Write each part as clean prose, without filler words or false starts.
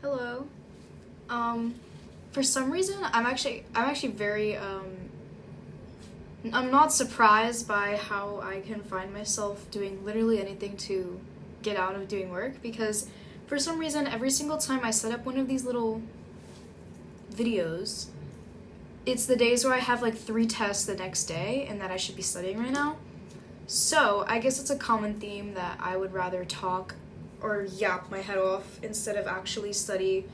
Hello. For some reason, I'm actually very I'm not surprised by how I can find myself doing literally anything to get out of doing work because for some reason every single time I set up one of these little videos, it's the days where I have like 3 tests the next day and that I should be studying right now. So, I guess it's a common theme that I would rather talk or yap my head off instead of actually study.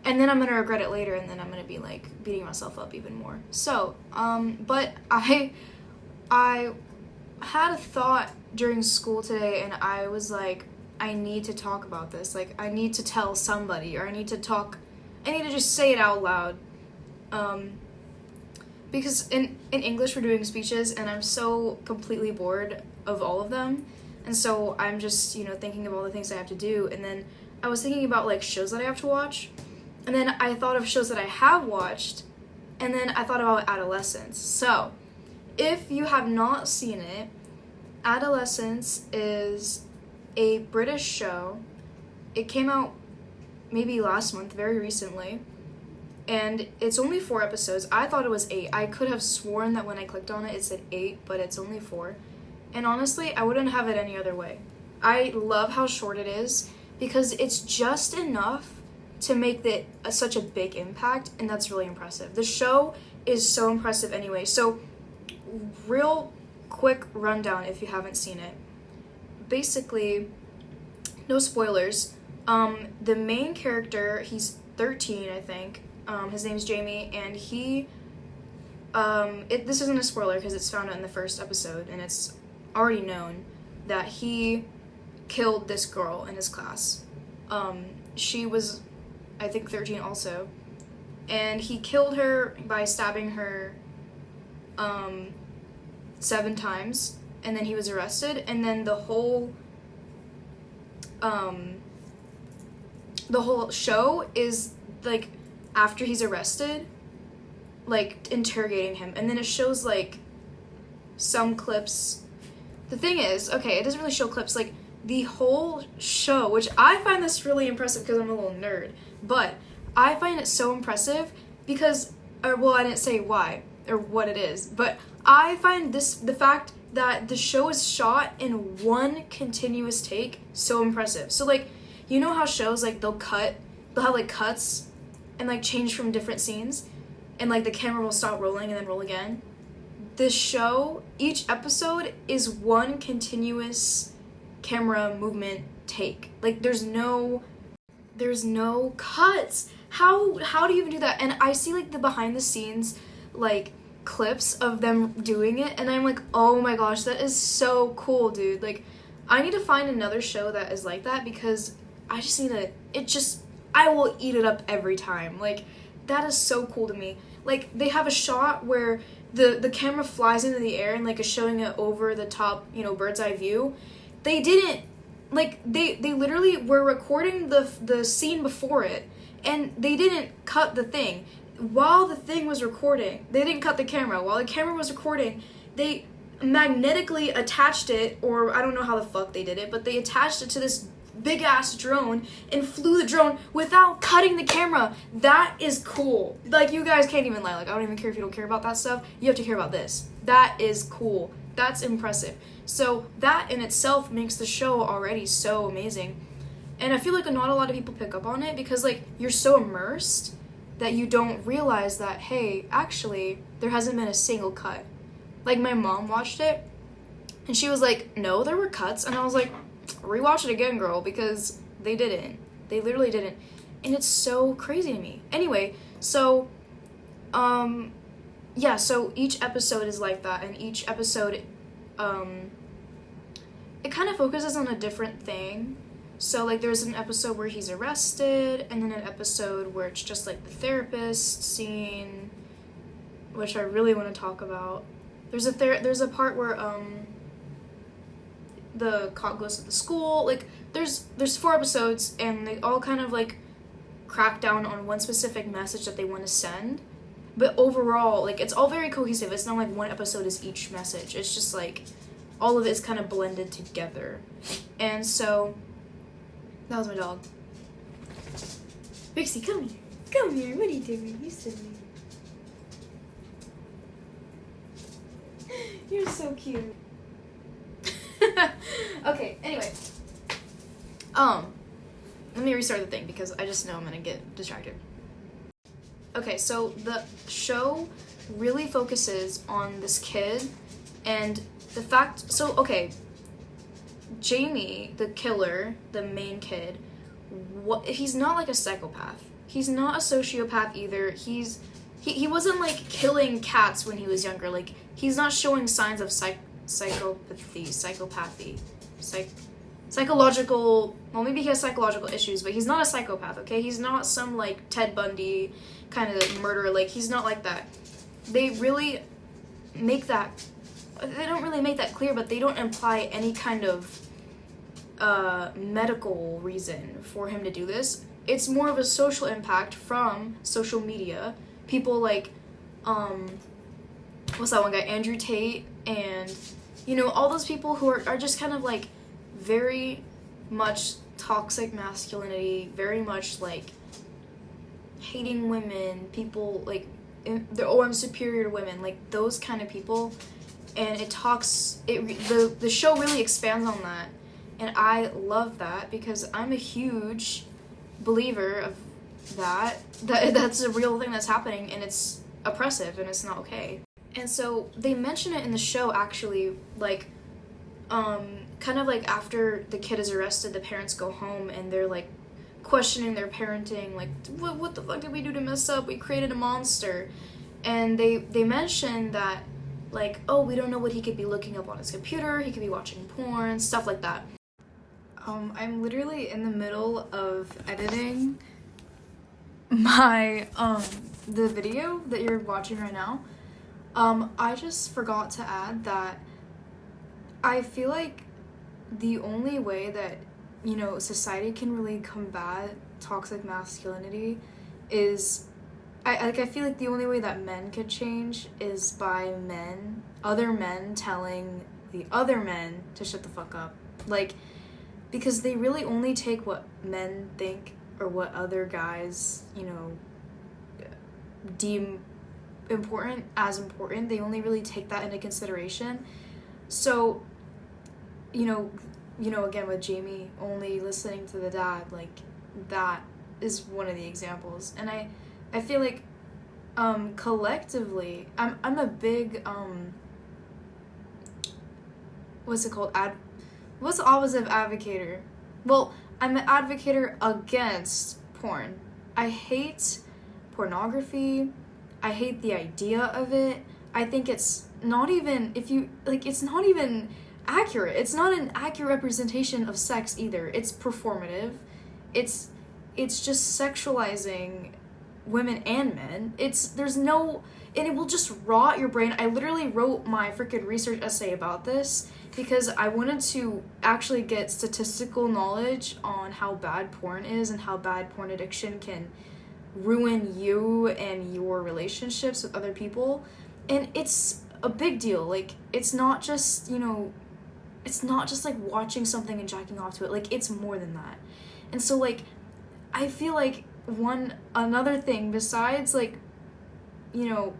And then I'm gonna regret it later, and then I'm gonna be like beating myself up even more. So, but I had a thought during school today, and I was like, I need to talk about this. Like, I need to tell somebody, or I need to just say it out loud. Because in English we're doing speeches, and I'm so completely bored of all of them. And so I'm just, thinking of all the things I have to do. And then I was thinking about, like, shows that I have to watch. And then I thought of shows that I have watched. And then I thought about Adolescence. So, if you have not seen it, Adolescence is a British show. It came out maybe last month, very recently. And it's only 4 episodes. I thought it was 8. I could have sworn that when I clicked on it, it said 8, but it's only 4. And honestly, I wouldn't have it any other way. I love how short it is because it's just enough to make such a big impact, and that's really impressive. The show is so impressive anyway. So, real quick rundown if you haven't seen it. Basically, no spoilers. The main character, he's 13, I think. His name's Jamie, and this isn't a spoiler because it's found out in the first episode, and it's already known that he killed this girl in his class. She was, I think, 13 also, and he killed her by stabbing her 7 times, and then he was arrested, and then the whole show is like after he's arrested, like interrogating him, and then it shows like some clips. The thing is, okay, it doesn't really show clips, like the whole show, which I find this really impressive because I'm a little nerd, but I find it so impressive because, I didn't say why or what it is, but I find the fact that the show is shot in one continuous take so impressive. So like, you know how shows like they'll have like cuts and like change from different scenes, and like the camera will stop rolling and then roll again. This show, each episode is one continuous camera movement take. Like there's no cuts. How do you even do that? And I see like the behind the scenes like clips of them doing it, and I'm like, oh my gosh, that is so cool, dude. Like I need to find another show that is like that because I just need I will eat it up every time. Like that is so cool to me. Like they have a shot where the camera flies into the air and like is showing it over the top, bird's eye view. They didn't, like, they literally were recording the scene before it, and they didn't cut the thing. While the thing was recording, they didn't cut the camera. While the camera was recording, they magnetically attached it, or I don't know how the fuck they did it, but they attached it to this big ass drone and flew the drone without cutting the camera. That is cool. Like, you guys can't even lie. Like, I don't even care if you don't care about that stuff. You have to care about this. That is cool. That's impressive. So that in itself makes the show already so amazing. And I feel like not a lot of people pick up on it because like you're so immersed that you don't realize that, hey, actually there hasn't been a single cut. Like my mom watched it and she was like, no, there were cuts. And I was like, rewatch it again, girl, because they didn't. They literally didn't. And it's so crazy to me. Anyway, so so each episode is like that, and each episode it kind of focuses on a different thing. So like there's an episode where he's arrested, and then an episode where it's just like the therapist scene, which I really want to talk about. There's a part where the cop goes to the school. Like there's 4 episodes, and they all kind of like crack down on one specific message that they want to send. But overall, like it's all very cohesive. It's not like one episode is each message. It's just like all of it is kind of blended together. And so that was my dog. Rixie, come here. Come here. What are you doing? You silly. You're so cute. Okay, anyway. Let me restart the thing because I just know I'm gonna get distracted. Okay, so the show really focuses on this kid and the fact, so okay, Jamie, the killer, the main kid, he's not like a psychopath. He's not a sociopath either. He wasn't like killing cats when he was younger. Like, he's not showing signs of psychological, well, maybe he has psychological issues, but he's not a psychopath, okay? He's not some like Ted Bundy kind of murderer. Like, he's not like that. They really make that, they don't really make that clear, but they don't imply any kind of medical reason for him to do this. It's more of a social impact from social media. People like, what's that one guy, Andrew Tate, and, you know, all those people who are just kind of like very much toxic masculinity, very much like hating women, people like, I'm superior to women, like those kind of people. And the show really expands on that, and I love that because I'm a huge believer of that's a real thing that's happening, and it's oppressive and it's not okay. And so they mention it in the show, actually, like kind of like after the kid is arrested, the parents go home and they're like questioning their parenting, like what the fuck did we do to mess up? We created a monster. And they mention that, like, oh, we don't know what he could be looking up on his computer, he could be watching porn, stuff like that. I'm literally in the middle of editing my, the video that you're watching right now. I just forgot to add that I feel like the only way that, you know, society can really combat toxic masculinity is, I feel like the only way that men could change is by other men telling the other men to shut the fuck up. Like, because they really only take what men think or what other guys, you know, deem important as important. They only really take that into consideration. So, you know, again, with Jamie only listening to the dad, like, that is one of the examples. And I feel like collectively I'm a big what's it called, what's the opposite of advocator? Well, I'm an advocator against porn. I hate pornography. I hate the idea of it. I think it's not even, it's not even accurate. It's not an accurate representation of sex either. It's performative. It's just sexualizing women and men. And it will just rot your brain. I literally wrote my freaking research essay about this because I wanted to actually get statistical knowledge on how bad porn is and how bad porn addiction can ruin you and your relationships with other people. And it's a big deal. Like, it's not just, you know, it's not just like watching something and jacking off to it. Like, it's more than that. And so, like, I feel like another thing besides, like, you know,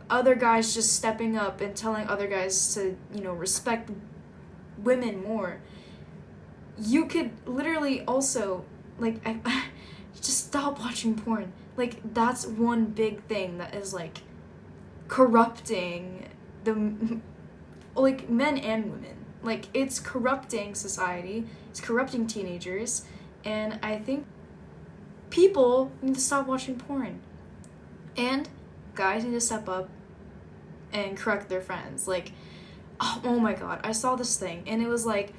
other guys just stepping up and telling other guys to, you know, respect women more, you could literally also, like, just stop watching porn. Like, that's one big thing that is, like, corrupting like, men and women. Like, it's corrupting society, it's corrupting teenagers, and I think people need to stop watching porn. And guys need to step up and correct their friends. Like, oh my god, I saw this thing, and it was like,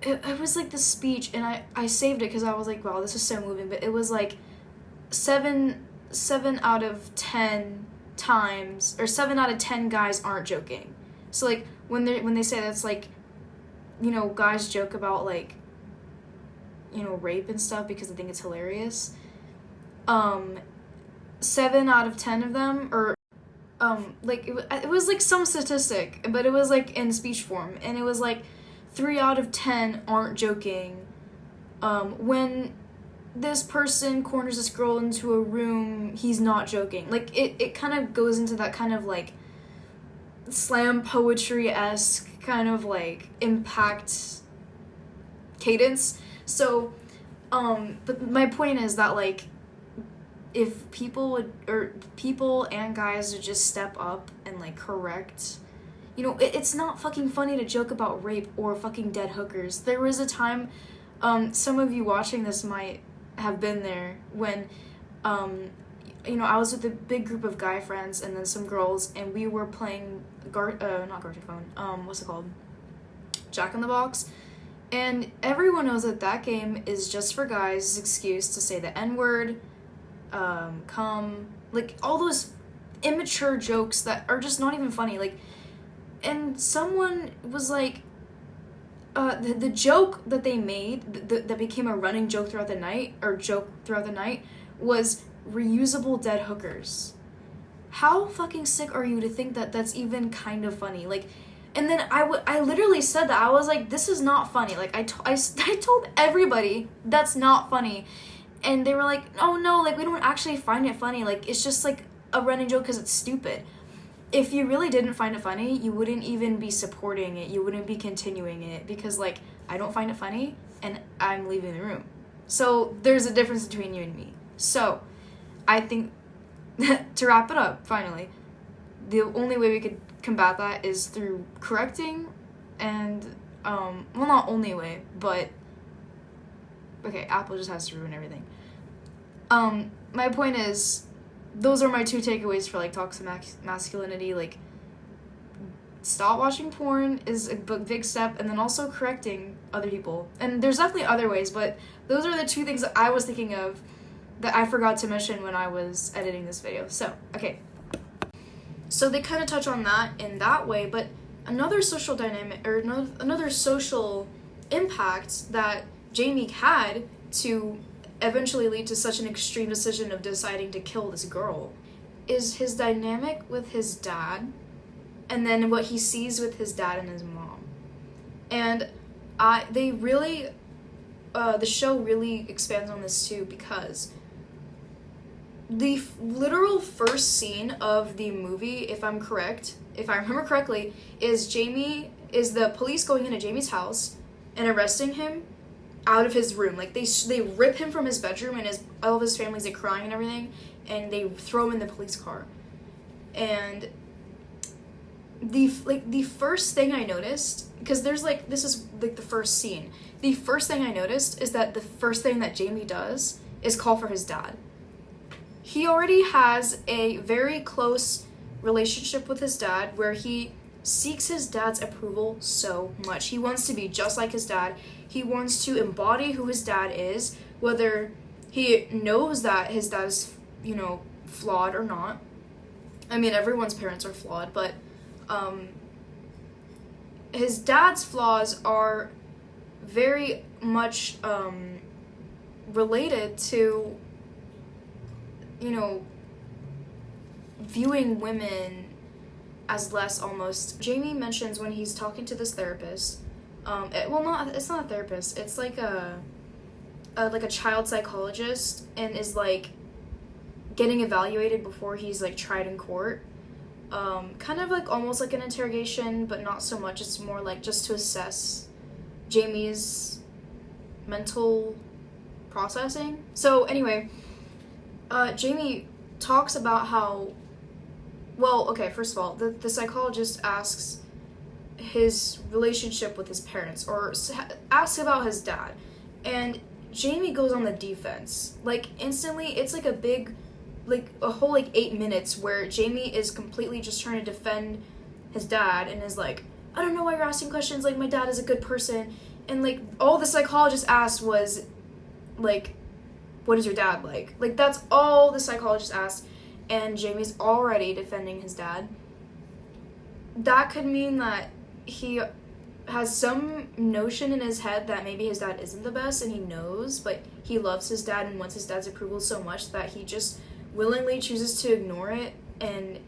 it was like the speech, and I saved it because I was like, wow, this is so moving, but it was like 7 out of 10 times, or 7 out of 10 guys aren't joking. So, like, when they say that's, like, you know, guys joke about, like, you know, rape and stuff because they think it's hilarious, 7 out of 10 of them, or like, it was like some statistic, but it was like in speech form, and it was like 3 out of 10 aren't joking, when this person corners this girl into a room, he's not joking. Like, it kind of goes into that kind of, like, slam poetry-esque kind of, like, impact cadence. So, but my point is that, like, if people and guys would just step up and, like, correct, you know, it's not fucking funny to joke about rape or fucking dead hookers. There was a time, some of you watching this might have been there, when, you know, I was with a big group of guy friends and then some girls, and we were playing not Garden Phone, what's it called? Jack in the Box. And everyone knows that game is just for guys' excuse to say the N-word, cum, like, all those immature jokes that are just not even funny. Like, and someone was like, the joke that they made, that became a running joke throughout the night, was reusable dead hookers. How fucking sick are you to think that that's even kind of funny? Like, and then I literally said that. I was like, this is not funny. Like, I told everybody that's not funny. And they were like, oh no, like, we don't actually find it funny. Like, it's just, like, a running joke because it's stupid. If you really didn't find it funny, you wouldn't even be supporting it. You wouldn't be continuing it. Because, like, I don't find it funny, and I'm leaving the room. So, there's a difference between you and me. So, I think, to wrap it up, finally, the only way we could combat that is through correcting and, well, not only way, but, okay, Apple just has to ruin everything. My point is, those are my 2 takeaways for, like, toxic masculinity. Like, stop watching porn is a big step, and then also correcting other people. And there's definitely other ways, but those are the 2 things that I was thinking of that I forgot to mention when I was editing this video. So, okay. So they kind of touch on that in that way, but another social dynamic, or another social impact that Jamie had to eventually lead to such an extreme decision of deciding to kill this girl is his dynamic with his dad, and then what he sees with his dad and his mom. And they really, the show really expands on this too, because the literal first scene of the movie, if I remember correctly, is the police going into Jamie's house and arresting him out of his room. Like, they rip him from his bedroom, and all of his family's, like, crying and everything, and they throw him in the police car. And the first thing I noticed, because there's, like, this is, like, the first scene. The first thing I noticed is that the first thing that Jamie does is call for his dad. He already has a very close relationship with his dad, where he seeks his dad's approval so much. He wants to be just like his dad. He wants to embody who his dad is, whether he knows that his dad is, you know, flawed or not. I mean, everyone's parents are flawed, but his dad's flaws are very much related to, you know, viewing women as less, almost. Jamie mentions when he's talking to this therapist, it's not a therapist, it's like a child psychologist, and is, like, getting evaluated before he's, like, tried in court. Kind of like almost like an interrogation, but not so much. It's more like just to assess Jamie's mental processing. So anyway, Jamie talks about how, well, okay, first of all, the psychologist asks his relationship with his parents, or asks about his dad, and Jamie goes on the defense. Like, instantly, it's like a whole, like, 8 minutes where Jamie is completely just trying to defend his dad, and is like, I don't know why you're asking questions, like, my dad is a good person, and, like, all the psychologist asked was, like, what is your dad like? Like, that's all the psychologist asked, and Jamie's already defending his dad. That could mean that he has some notion in his head that maybe his dad isn't the best, and he knows, but he loves his dad and wants his dad's approval so much that he just willingly chooses to ignore it, and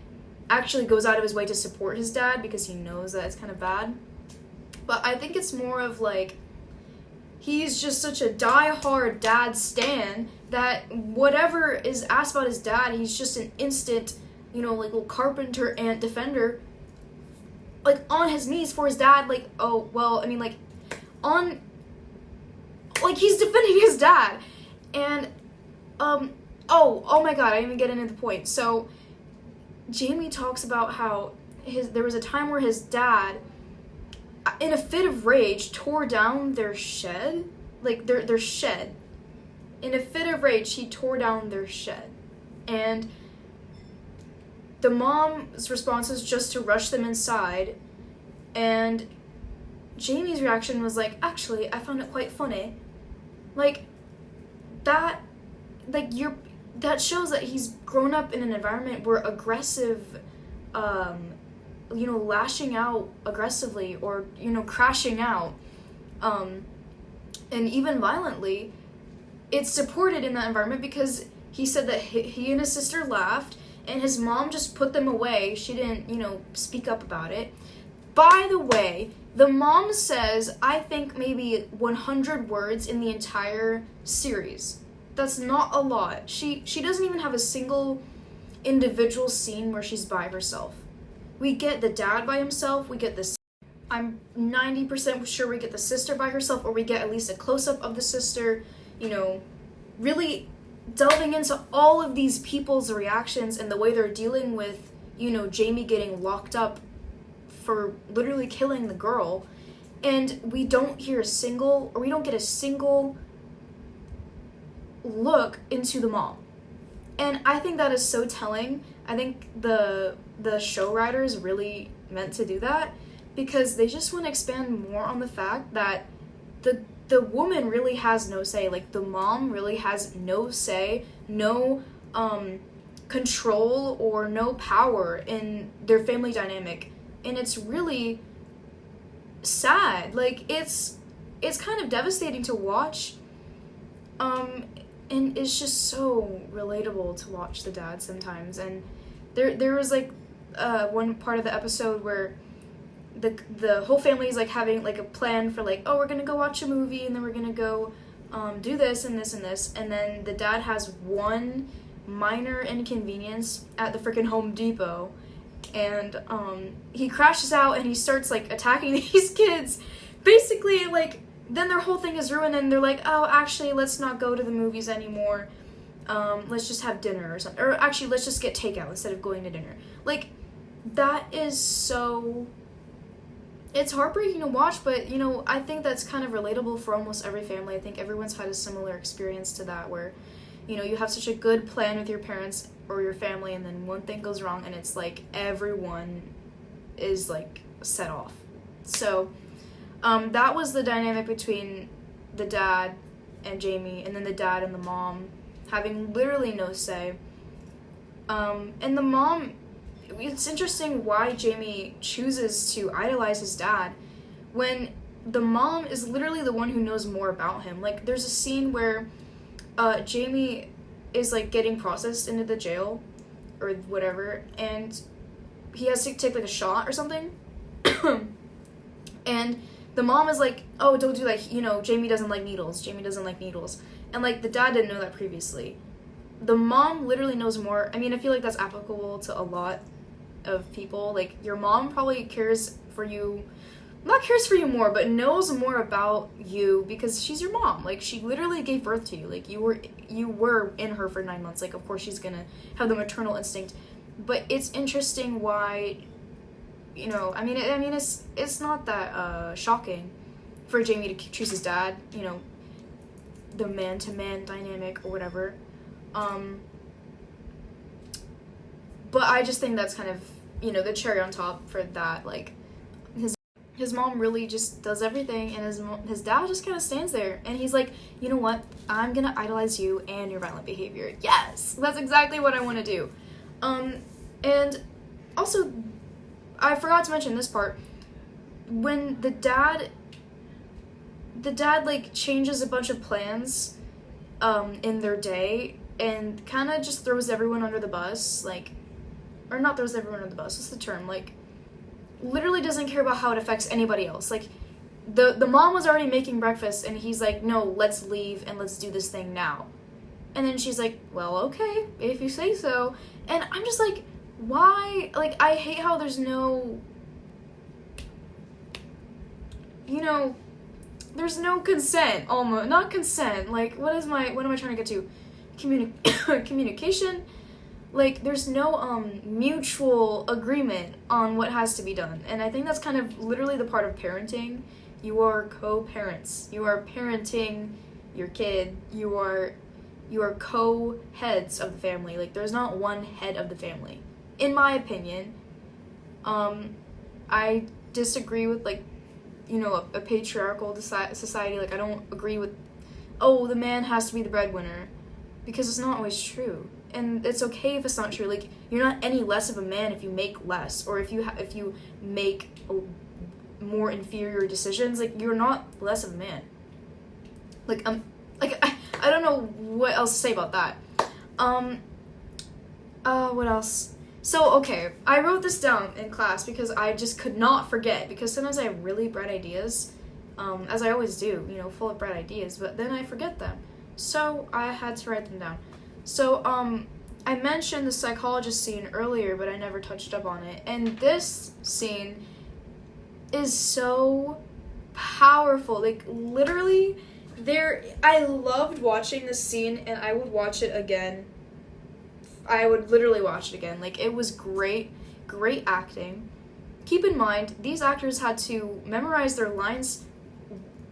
actually goes out of his way to support his dad because he knows that it's kind of bad. But I think it's more of, like, he's just such a die-hard dad stan that whatever is asked about his dad, he's just an instant, like little carpenter ant defender, like on his knees for his dad, like, oh, well, I mean, like, on, like, he's defending his dad. And, oh my god, I didn't even get into the point. So, Jamie talks about how there was a time where his dad, in a fit of rage, tore down their shed, like, their shed. In a fit of rage, he tore down their shed. And the mom's response was just to rush them inside, and Jamie's reaction was like, actually, I found it quite funny. Like, that shows that he's grown up in an environment where aggressive, lashing out aggressively or, crashing out, and even violently, it's supported in that environment because he said that he and his sister laughed and his mom just put them away. She didn't, speak up about it. By the way, the mom says, I think maybe 100 words in the entire series. That's not a lot. She doesn't even have a single individual scene where she's by herself. We get the dad by himself, we get the, I'm 90% sure we get the sister by herself, or we get at least a close-up of the sister, really delving into all of these people's reactions and the way they're dealing with, Jamie getting locked up for literally killing the girl. And we don't get a single look into the mom. And I think that is so telling. I think the show writers really meant to do that because they just want to expand more on the fact that the woman really has no say. Like, the mom really has no say, no control or no power in their family dynamic. And it's really sad. Like, it's kind of devastating to watch. And it's just so relatable to watch the dad sometimes. And there was like one part of the episode where the whole family is like having like a plan for like, oh, we're gonna go watch a movie and then we're gonna go do this and this and this, and then the dad has one minor inconvenience at the freaking Home Depot, and he crashes out and he starts like attacking these kids. Basically, like, then their whole thing is ruined and they're like, oh, actually, let's not go to the movies anymore. Let's just have dinner or something. Or actually, let's just get takeout instead of going to dinner. Like, that is so... It's heartbreaking to watch, but, I think that's kind of relatable for almost every family. I think everyone's had a similar experience to that where, you have such a good plan with your parents or your family and then one thing goes wrong and it's like everyone is, like, set off. So... that was the dynamic between the dad and Jamie, and then the dad and the mom having literally no say. And the mom, it's interesting why Jamie chooses to idolize his dad when the mom is literally the one who knows more about him. Like, there's a scene where Jamie is, like, getting processed into the jail or whatever, and he has to take, like, a shot or something. And the mom is like, oh, don't do that, Jamie doesn't like needles. Jamie doesn't like needles. And, like, the dad didn't know that previously. The mom literally knows more. I mean, I feel like that's applicable to a lot of people. Like, your mom probably cares for you, not cares for you more, but knows more about you because she's your mom. Like, she literally gave birth to you. Like, you were in her for 9 months. Like, of course she's gonna have the maternal instinct. But it's interesting why... it's not that shocking for Jamie to choose his dad, the man-to-man dynamic or whatever. But I just think that's kind of, the cherry on top for that. Like, his mom really just does everything, and his dad just kind of stands there, and he's like, you know what? I'm gonna idolize you and your violent behavior. Yes! That's exactly what I want to do. And also... I forgot to mention this part. When the dad like changes a bunch of plans in their day and kind of just throws everyone under the bus, like, or not throws everyone under the bus, what's the term? Like, literally doesn't care about how it affects anybody else. Like, the mom was already making breakfast, and he's like, no, let's leave and let's do this thing now. And then she's like, well, okay, if you say so. And I'm just like, why? Like, I hate how there's no, there's no consent, almost. Not consent, like, what am I trying to get to? Communication? Like, there's no, mutual agreement on what has to be done. And I think that's kind of literally the part of parenting. You are co-parents. You are parenting your kid. You are co-heads of the family. Like, there's not one head of the family. In my opinion, I disagree with, like, a patriarchal society. Like, I don't agree with, oh, the man has to be the breadwinner, because it's not always true. And it's okay if it's not true. Like, you're not any less of a man if you make less, or if you make more inferior decisions. Like, you're not less of a man. Like, I don't know what else to say about that. What else? So, okay, I wrote this down in class because I just could not forget, because sometimes I have really bright ideas, as I always do, full of bright ideas, but then I forget them. So, I had to write them down. So, I mentioned the psychologist scene earlier, but I never touched up on it, and this scene is so powerful. Like, literally, I loved watching this scene, and I would watch it again. I would literally watch it again. Like, it was great acting. Keep in mind, these actors had to memorize their lines,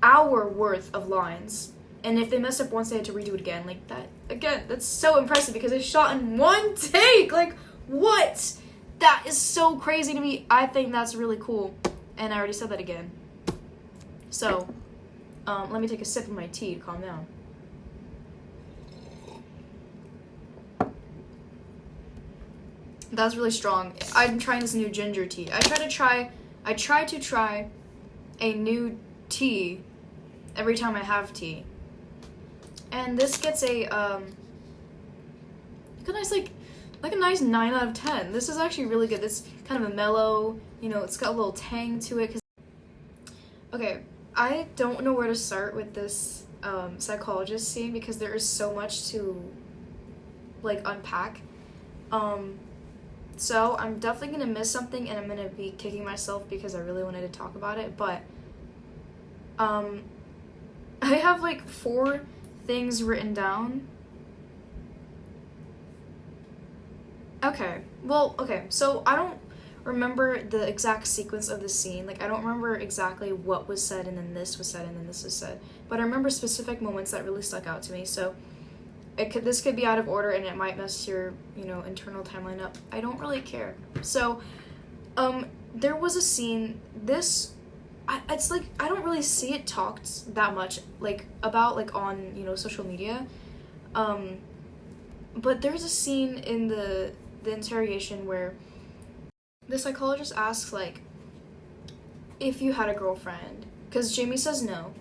hour worth of lines, and if they messed up once, they had to redo it again. Like, that, again, that's so impressive, because it's shot in one take. Like, what? That is so crazy to me. I think that's really cool, and I already said that again. So, let me take a sip of my tea to calm down. That's really strong. I'm trying this new ginger tea. I try to try a new tea every time I have tea. And this gets a nice 9 out of 10. This is actually really good. This kind of a mellow, it's got a little tang to it. Okay, I don't know where to start with this psychologist scene, because there is so much to, like, unpack. So I'm definitely gonna miss something, and I'm gonna be kicking myself because I really wanted to talk about it. But I have like 4 things written down. Okay, so I don't remember the exact sequence of the scene. Like, I don't remember exactly what was said, and then this was said, and then this was said. But I remember specific moments that really stuck out to me. So this could be out of order, and it might mess your, internal timeline up. I don't really care. So, there was a scene. It's like, I don't really see it talked that much, like, about, like, on, social media. But there's a scene in the interrogation where the psychologist asks, like, if you had a girlfriend, because Jamie says no,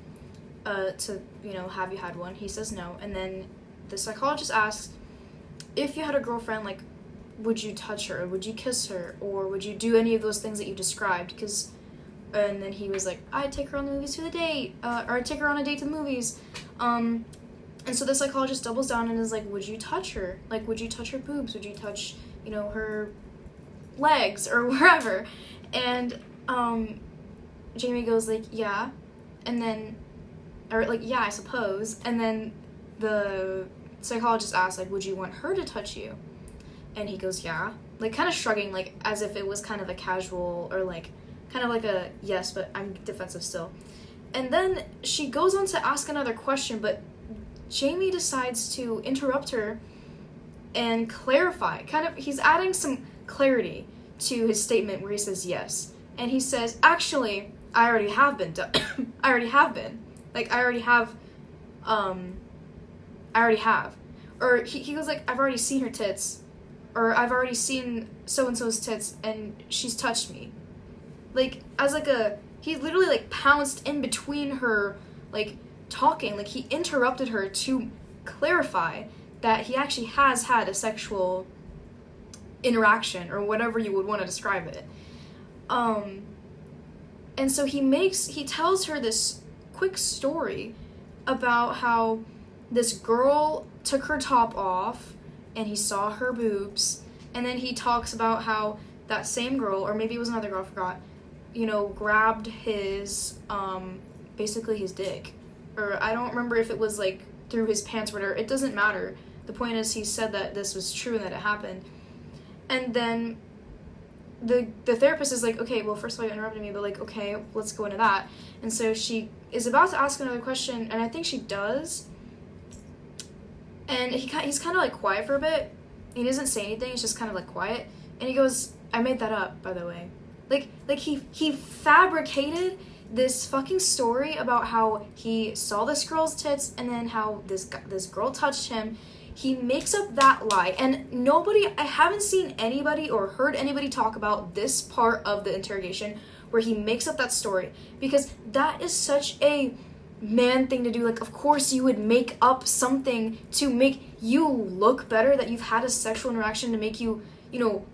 have you had one? He says no, and then the psychologist asks, if you had a girlfriend, like, would you touch her, would you kiss her, or would you do any of those things that you described? And then he was like, I'd take her on the movies to the date, or I'd take her on a date to the movies. And so the psychologist doubles down and is like, would you touch her? Like, would you touch her boobs? Would you touch, her legs or wherever? And Jamie goes like, yeah. And then, or like, yeah, I suppose. And then the psychologist asks, like, would you want her to touch you? And he goes, yeah. Like, kind of shrugging, like, as if it was kind of a casual, or like, kind of like a yes, but I'm defensive still. And then she goes on to ask another question, but Jamie decides to interrupt her and clarify. He's adding some clarity to his statement where he says yes. And he says, actually, I already have been done. I already have been. Like, I already have. Or he goes like, I've already seen her tits. Or I've already seen so-and-so's tits, and she's touched me. Like, as like he literally like pounced in between her, like, talking. Like, he interrupted her to clarify that he actually has had a sexual interaction, or whatever you would want to describe it. And so he tells her this quick story about how this girl took her top off and he saw her boobs, and then he talks about how that same girl, or maybe it was another girl, I forgot, grabbed his, basically his dick. Or I don't remember if it was like through his pants or whatever. It doesn't matter. The point is he said that this was true and that it happened. And then the therapist is like, okay, well, first of all, you interrupted me, but like, okay, let's go into that. And so she is about to ask another question, and I think she does. And he's kind of like quiet for a bit. He doesn't say anything. He's just kind of like quiet. And he goes, I made that up, by the way. Like he fabricated this fucking story about how he saw this girl's tits and then how this girl touched him. He makes up that lie, and I haven't seen anybody or heard anybody talk about this part of the interrogation where he makes up that story, because that is such a man thing to do. Like, of course you would make up something to make you look better, that you've had a sexual interaction, to make you,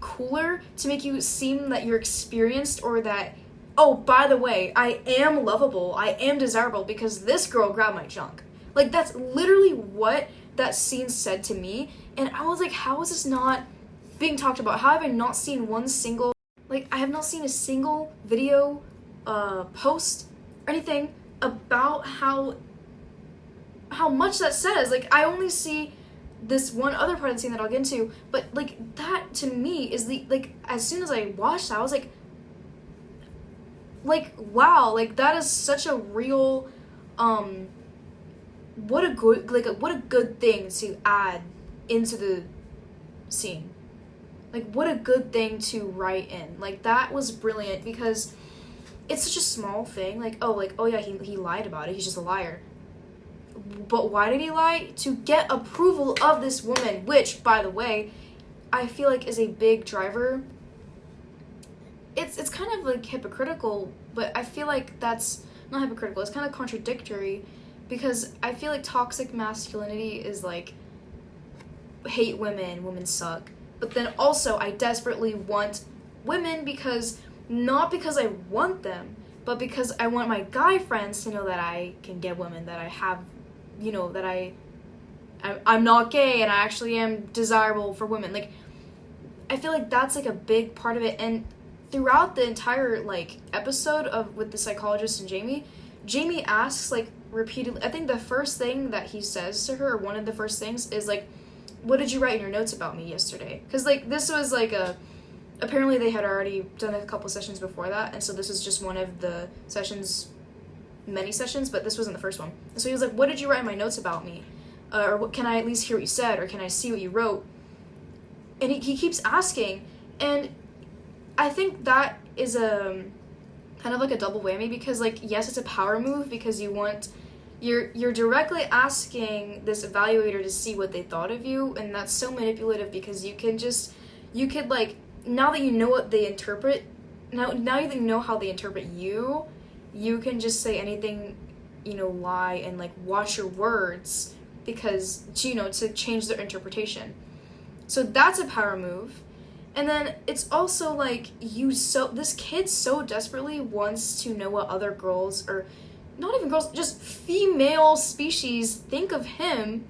cooler, to make you seem that you're experienced, or that, oh, by the way, I am lovable, I am desirable because this girl grabbed my junk. Like, that's literally what that scene said to me, and I was like, how is this not being talked about? How have I not seen I have not seen a single video, post, or anything about how much that says. Like, I only see this one other part of the scene that I'll get into, but like, that to me is as soon as I watched that, I was like, wow, like, that is such a real, what a good thing to add into the scene. Like, what a good thing to write in. Like, that was brilliant, because it's such a small thing. Oh yeah, he lied about it. He's just a liar. But why did he lie? To get approval of this woman, which, by the way, I feel like is a big driver. It's kind of like hypocritical, but I feel like that's not hypocritical. It's kind of contradictory, because I feel like toxic masculinity is like, hate women suck. But then also, I desperately want women not because I want them, but because I want my guy friends to know that I can get women, that I have, that I'm not gay and I actually am desirable for women. Like, I feel like that's like a big part of it. And throughout the entire episode with the psychologist and Jamie asks repeatedly, I think the first thing that he says to her, or one of the first things, is what did you write in your notes about me yesterday? Because this was apparently they had already done a couple sessions before that, and so this is just one of the many sessions, but this wasn't the first one. And so he was like, what did you write in my notes about me? Or can I at least hear what you said, or can I see what you wrote? And he keeps asking, and I think that is a kind of like a double whammy, because yes, it's a power move, because you're directly asking this evaluator to see what they thought of you, and that's so manipulative, because you could now that you know what they interpret, now that you know how they interpret you can just say anything, lie, and watch your words, because to change their interpretation. So that's a power move. And then it's also this kid so desperately wants to know what other girls, or not even girls, just female species, think of him,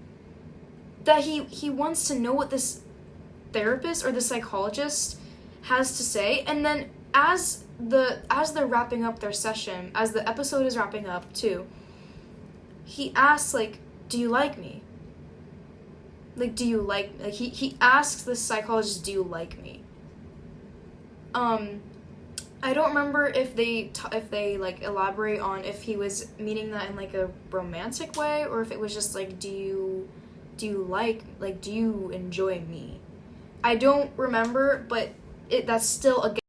that he wants to know what this therapist or the psychologist has to say. And then as they're wrapping up their session, as the episode is wrapping up too, he asks do you like me? Do you like, he asks the psychologist, do you like me? I don't remember if they elaborate on if he was meaning that in a romantic way, or if it was just do you do you enjoy me? I don't remember, but that's still, again,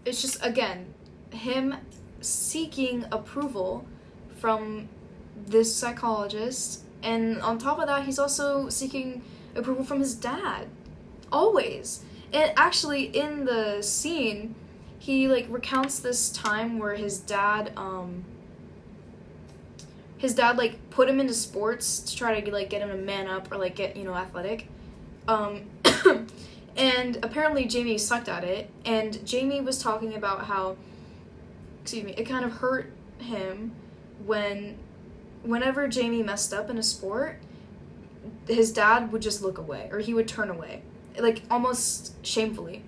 it's just, again, him seeking approval from this psychologist, and on top of that, he's also seeking approval from his dad, always. And actually, in the scene, he recounts this time where his dad put him into sports to try to get him to man up, or get athletic, and apparently Jamie sucked at it. And Jamie was talking about how, it kind of hurt him whenever Jamie messed up in a sport, his dad would just look away, or he would turn away, like almost shamefully.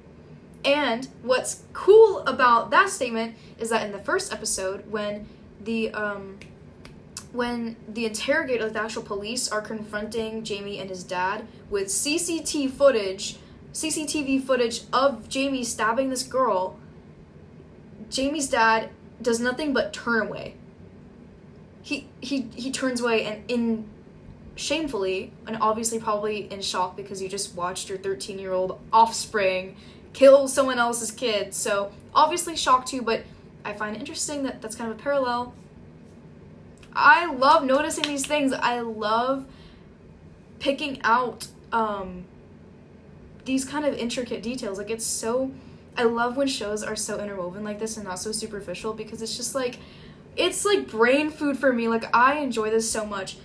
And what's cool about that statement is that in the first episode, when the interrogator, like the actual police, are confronting Jamie and his dad with CCTV footage of Jamie stabbing this girl, Jamie's dad does nothing but turn away. He turns away and shamefully, and obviously probably in shock because you just watched your 13-year-old offspring kill someone else's kid. So obviously shocked too, but I find it interesting that that's kind of a parallel. I love noticing these things. I love picking out these kind of intricate details. Like, I love when shows are so interwoven like this and not so superficial, because it's just like, it's like brain food for me. Like, I enjoy this so much.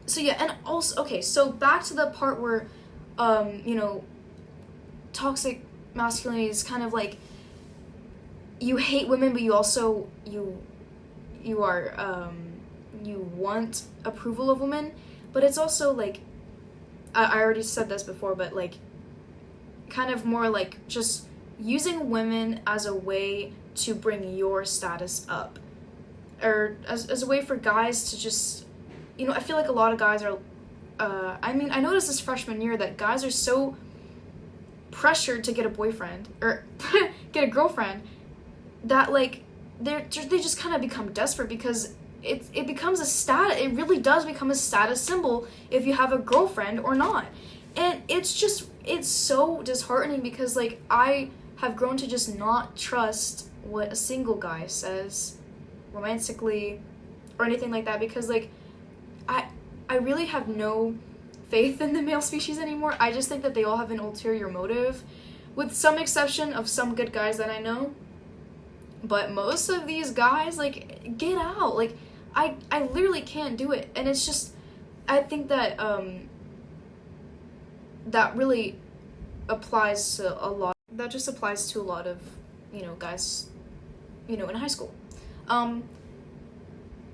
So yeah, and also, okay, so back to the part where, toxic masculinity is kind of like, you hate women, but you also, you want approval of women, but it's also like, I already said this before, but like, kind of more like just using women as a way to bring your status up, or as a way for guys to just, I feel like a lot of guys are, I noticed this freshman year that guys are so pressured to get a boyfriend or get a girlfriend that like they just kind of become desperate, because it becomes a status. It really does become a status symbol if you have a girlfriend or not, and it's so disheartening, because like I have grown to just not trust what a single guy says romantically or anything like that, because like I really have no faith in the male species anymore. I just think that they all have an ulterior motive, with some exception of some good guys that I know. But most of these guys, like, get out. Like, I literally can't do it. And it's just, I think that that really applies to a lot. That just applies to a lot of, guys, in high school.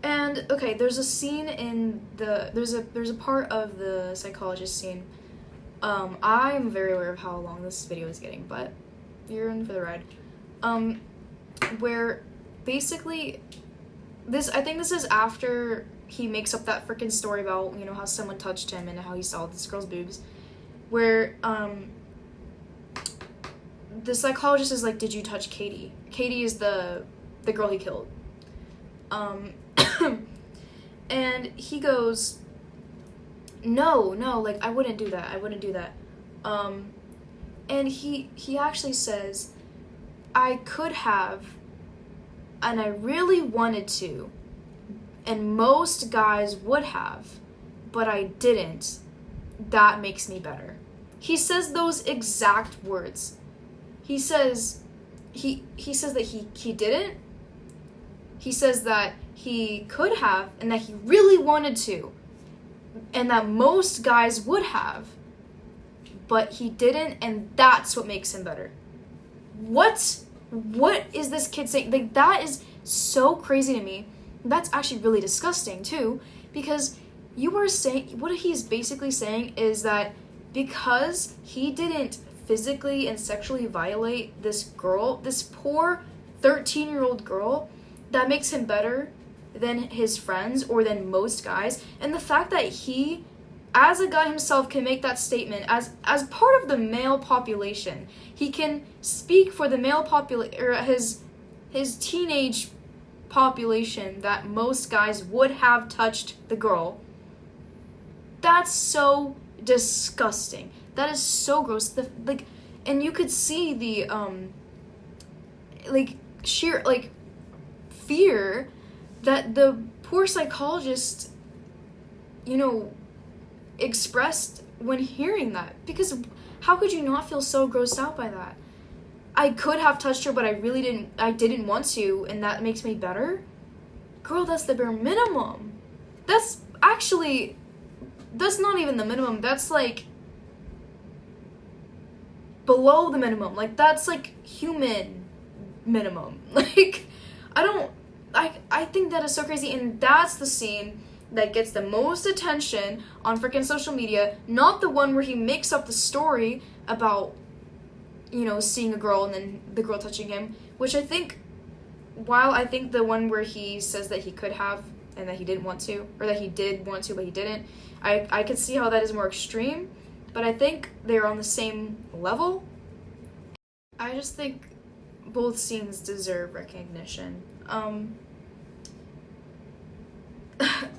And okay, there's a scene in there's a part of the psychologist scene. I'm very aware of how long this video is getting, but you're in for the ride. Where basically I think this is after he makes up that freaking story about, how someone touched him and how he saw this girl's boobs, where the psychologist is like, did you touch Katie? Katie is the girl he killed. And he goes, no, like, I wouldn't do that. And he actually says, I could have, and I really wanted to, and most guys would have, but I didn't. That makes me better. He says those exact words. He says that he didn't. He says that he could have, and that he really wanted to, and that most guys would have, but he didn't, and that's what makes him better. What is this kid saying? Like, that is so crazy to me. That's actually really disgusting too, because you are saying, what he's basically saying is that because he didn't physically and sexually violate this girl, this poor 13-year-old girl, that makes him better than his friends or than most guys. And the fact that he, as a guy himself, can make that statement as part of the male population, he can speak for the male population, or his teenage population, that most guys would have touched the girl. That's so disgusting. That is so gross. And you could see the sheer fear that the poor psychologist, expressed when hearing that. Because how could you not feel so grossed out by that? I could have touched her, but I didn't want to, and that makes me better? Girl, that's the bare minimum. That's not even the minimum. That's like below the minimum. Like, that's like human minimum. Like, I think that is so crazy, and that's the scene that gets the most attention on freaking social media, not the one where he makes up the story about, you know, seeing a girl and then the girl touching him, which I think, while I think the one where he says that he could have and that he didn't want to, or that he did want to but he didn't, I could see how that is more extreme, but I think they're on the same level. I just think both scenes deserve recognition.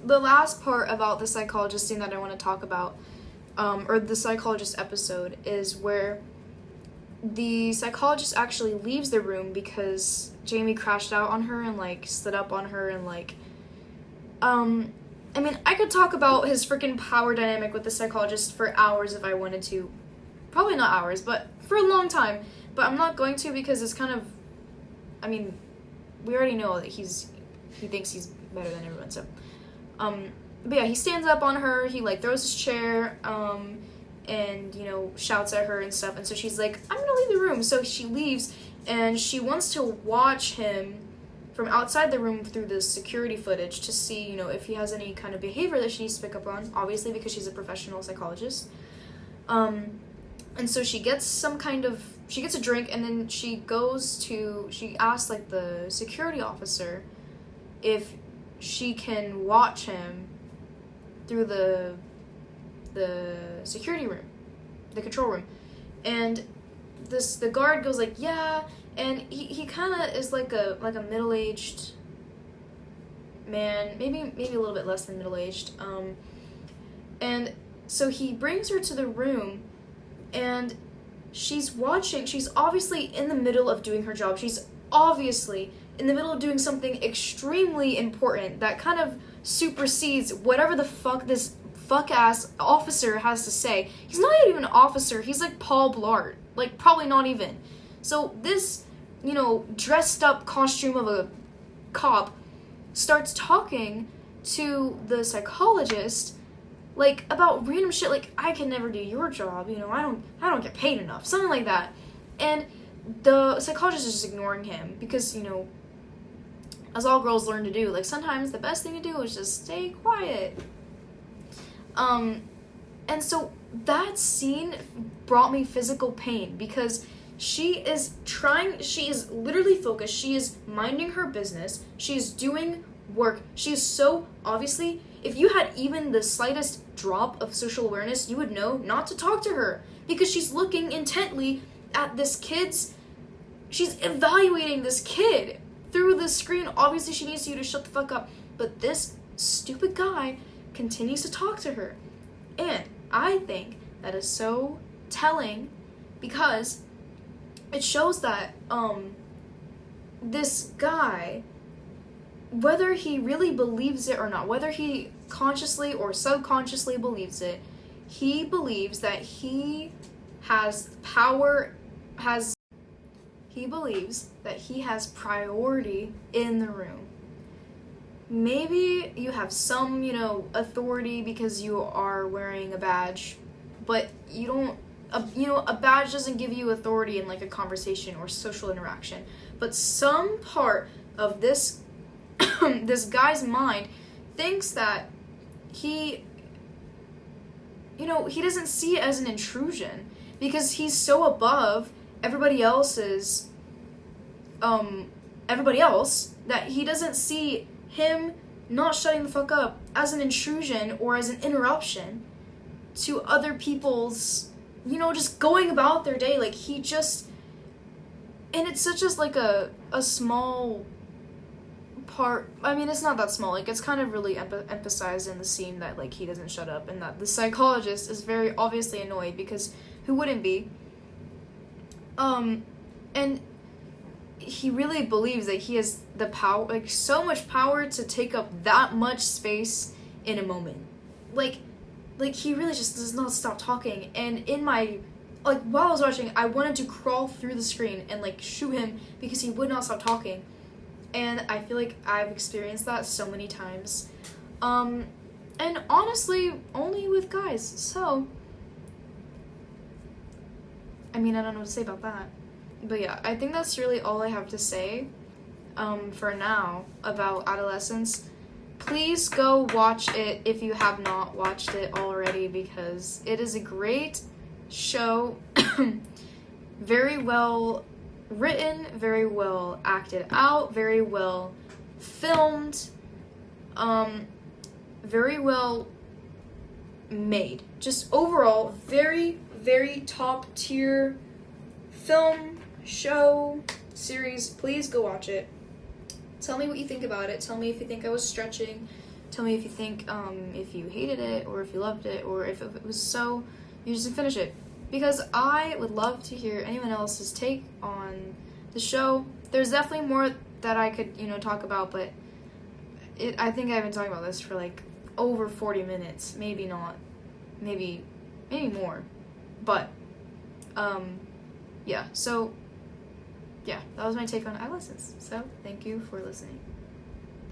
The last part about the psychologist scene that I want to talk about, or the psychologist episode, is where the psychologist actually leaves the room because Jamie crashed out on her and, like, stood up on her and, like, I mean, I could talk about his freaking power dynamic with the psychologist for hours if I wanted to. Probably not hours, but for a long time. But I'm not going to because it's kind of, I mean, we already know that he thinks he's better than everyone, so. But yeah, he stands up on her, he, like, throws his chair, and, you know, shouts at her and stuff, and so she's like, I'm gonna leave the room. So she leaves, and she wants to watch him from outside the room through the security footage to see, you know, if he has any kind of behavior that she needs to pick up on, obviously because she's a professional psychologist. And so she gets a drink, and then she asks, like, the security officer if she can watch him through the security room, the control room. And the guard goes like, yeah, and he kind of is like a middle-aged man, maybe a little bit less than middle-aged, and so he brings her to the room, and she's obviously in the middle of doing her job. She's obviously in the middle of doing something extremely important that kind of supersedes whatever the fuck this fuck-ass officer has to say. He's not even an officer, he's like Paul Blart. Like, probably not even. So this, you know, dressed up costume of a cop starts talking to the psychologist, like, about random shit, like, I can never do your job, you know, I don't get paid enough, something like that. And the psychologist is just ignoring him because, you know, as all girls learn to do, like, sometimes the best thing to do is just stay quiet. And so that scene brought me physical pain because she is literally focused, she is minding her business, she is doing work, she is so, obviously, if you had even the slightest drop of social awareness, you would know not to talk to her because she's looking intently at she's evaluating this kid through the screen. Obviously, she needs you to shut the fuck up, but this stupid guy continues to talk to her. And I think that is so telling because it shows that this guy, whether he really believes it or not, whether he consciously or subconsciously believes it, he believes that he has priority in the room. Maybe you have some, you know, authority because you are wearing a badge, but you don't, a badge doesn't give you authority in, like, a conversation or social interaction. But some part of this this guy's mind thinks that he doesn't see it as an intrusion because he's so above everybody else that he doesn't see him not shutting the fuck up as an intrusion or as an interruption to other people's, you know, just going about their day. Like, he just, and it's such as like a small part. I mean, it's not that small. Like, it's kind of really emphasized in the scene that, like, he doesn't shut up and that the psychologist is very obviously annoyed because who wouldn't be? And he really believes that he has the power, like, so much power to take up that much space in a moment. Like he really just does not stop talking. And in my, like, while I was watching, I wanted to crawl through the screen and, like, shoot him because he would not stop talking. And I feel like I've experienced that so many times. And honestly, only with guys. So, I mean, I don't know what to say about that. But yeah, I think that's really all I have to say for now about Adolescence. Please go watch it if you have not watched it already, because it is a great show. Very well written, very well acted out, very well filmed, very well made. Just overall, very, very top tier film, show, series. Please go watch it. Tell me what you think about it. Tell me if you think I was stretching. Tell me if you think if you hated it, or if you loved it, or if it was so you just didn't finish it. Because I would love to hear anyone else's take on the show. There's definitely more that I could, talk about, but I think I've been talking about this for like over 40 minutes. Maybe not. Maybe more. But, yeah. So, yeah, that was my take on adolescence. So, thank you for listening.